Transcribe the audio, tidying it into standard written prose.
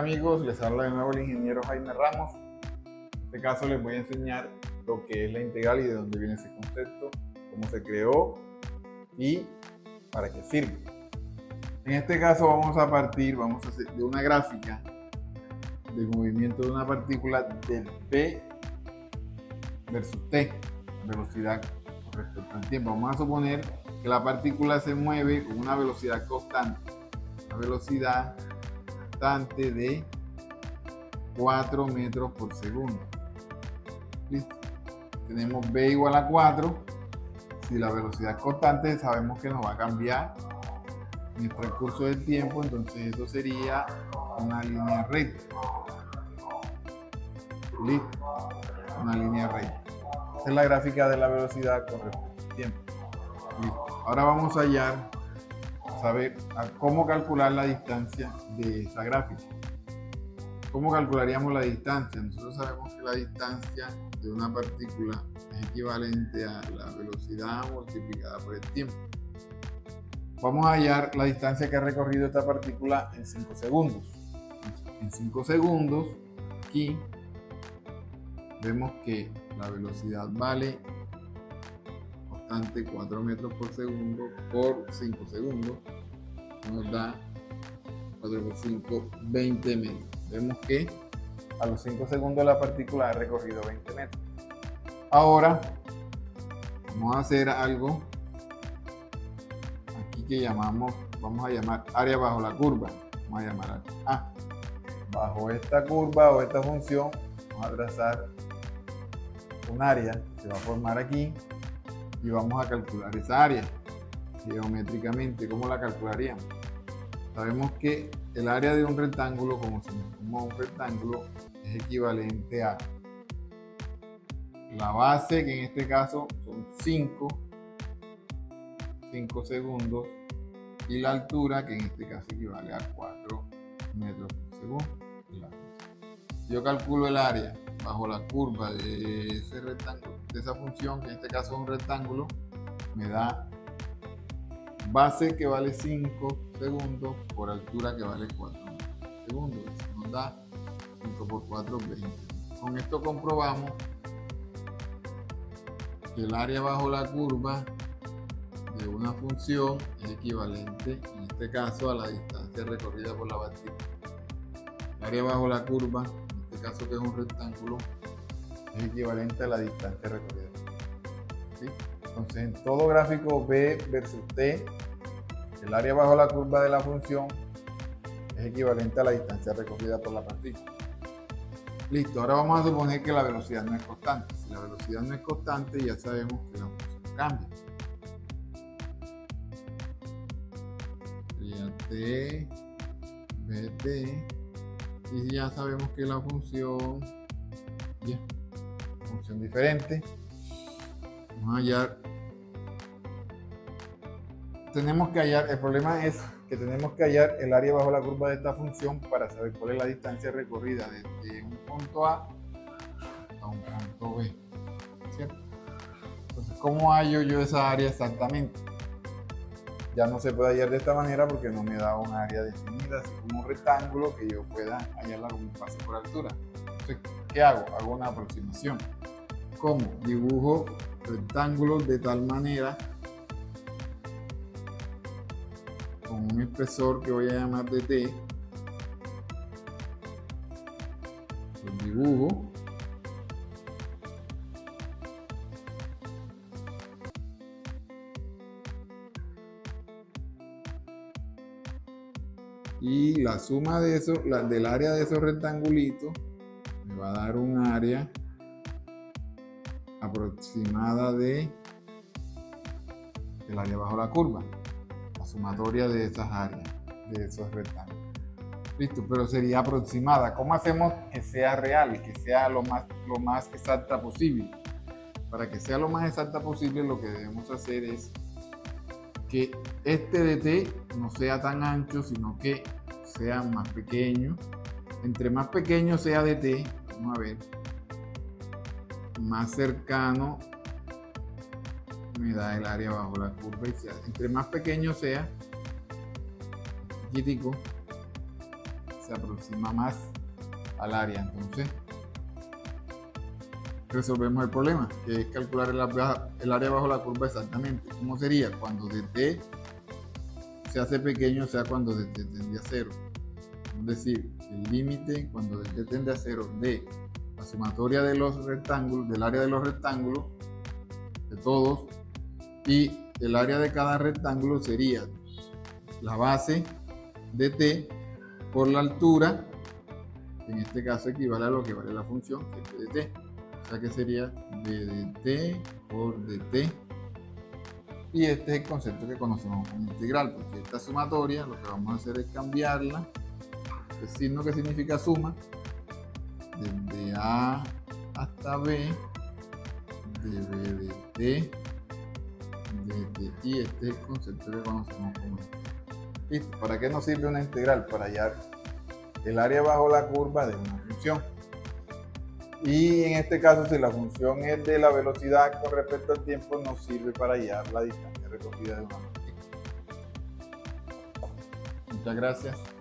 amigos, les habla de nuevo el ingeniero Jaime Ramos. En este caso les voy a enseñar lo que es la integral y de dónde viene ese concepto, cómo se creó y para qué sirve. En este caso vamos a hacer de una gráfica del movimiento de una partícula del P versus T, velocidad con respecto al tiempo. Vamos a suponer que la partícula se mueve con una velocidad constante, de 4 metros por segundo. ¿Listo? Tenemos B igual a 4. Si la velocidad es constante, sabemos que nos va a cambiar en el transcurso del tiempo, entonces eso sería una línea recta. ¿Listo? Una línea recta. Esa es la gráfica de la velocidad con respecto al tiempo. ¿Listo? Ahora vamos a saber cómo calcular la distancia de esa gráfica. ¿Cómo calcularíamos la distancia? Nosotros sabemos que la distancia de una partícula es equivalente a la velocidad multiplicada por el tiempo. Vamos a hallar la distancia que ha recorrido esta partícula en 5 segundos. En 5 segundos, aquí vemos que la velocidad vale constante 4 metros por segundo por 5 segundos. Nos da 4 por 5, 20 metros. Vemos que a los 5 segundos la partícula ha recorrido 20 metros. Ahora vamos a hacer algo aquí que vamos a llamar área bajo la curva. Vamos a llamar A. Bajo esta curva o esta función vamos a trazar un área que se va a formar aquí y vamos a calcular esa área geométricamente. ¿Cómo la calcularíamos? Sabemos que el área de un rectángulo, como se nos formó un rectángulo, es equivalente a la base, que en este caso son 5 segundos, y la altura, que en este caso equivale a 4 metros por segundo. Yo calculo el área bajo la curva de ese rectángulo, de esa función, que en este caso es un rectángulo, me da base que vale 5 segundos por altura que vale 4 segundos. Eso nos da 5 por 4, 20. Con esto comprobamos que el área bajo la curva de una función es equivalente, en este caso, a la distancia recorrida por la partícula. El área bajo la curva, en este caso que es un rectángulo, es equivalente a la distancia recorrida. ¿Sí? Entonces, en todo gráfico B versus T, el área bajo la curva de la función es equivalente a la distancia recorrida por la partícula. Listo, ahora vamos a suponer que la velocidad no es constante. Si la velocidad no es constante, ya sabemos que la función cambia. Sería T, BT, y ya sabemos que la función diferente. Vamos a hallar. El problema es que tenemos que hallar el área bajo la curva de esta función para saber cuál es la distancia recorrida desde un punto A a un punto B, ¿cierto? Entonces, ¿cómo hallo yo esa área exactamente? Ya no se puede hallar de esta manera porque no me da un área definida, así como un rectángulo que yo pueda hallarla con un paso por altura. Entonces, ¿qué hago? Hago una aproximación. ¿Cómo? Dibujo rectángulos de tal manera con un espesor que voy a llamar de T. Los dibujo. Y la suma de eso, del área de esos rectangulitos, me va a dar un área aproximada del área bajo la curva. La sumatoria de esas áreas, de esos rectángulos. Listo, pero sería aproximada. ¿Cómo hacemos que sea real, que sea lo más exacta posible? Para que sea lo más exacta posible, lo que debemos hacer es que este de T no sea tan ancho, sino que sea más pequeño. Entre más pequeño sea de T, vamos a ver, más cercano me da el área bajo la curva. Entre más pequeño sea, chiquitico, se aproxima más al área. Entonces, resolvemos el problema, que es calcular el área bajo la curva exactamente. ¿Cómo sería? Cuando dt se hace pequeño, o sea, cuando dt tiende a 0. Es decir, el límite cuando dt tiende a 0 de la sumatoria de los rectángulos, del área de los rectángulos, de todos, y el área de cada rectángulo sería la base dt por la altura, que en este caso equivale a lo que vale la función, que es dt. O sea que sería ddt por dt. Y este es el concepto que conocemos como integral, porque esta sumatoria lo que vamos a hacer es cambiarla, el signo que significa suma, desde a hasta b, de b de t, y este es el concepto que conocemos como integral. ¿Listo? ¿Para qué nos sirve una integral? Para hallar el área bajo la curva de una función. Y en este caso, si la función es de la velocidad con respecto al tiempo, nos sirve para hallar la distancia recorrida de una partícula. Muchas gracias.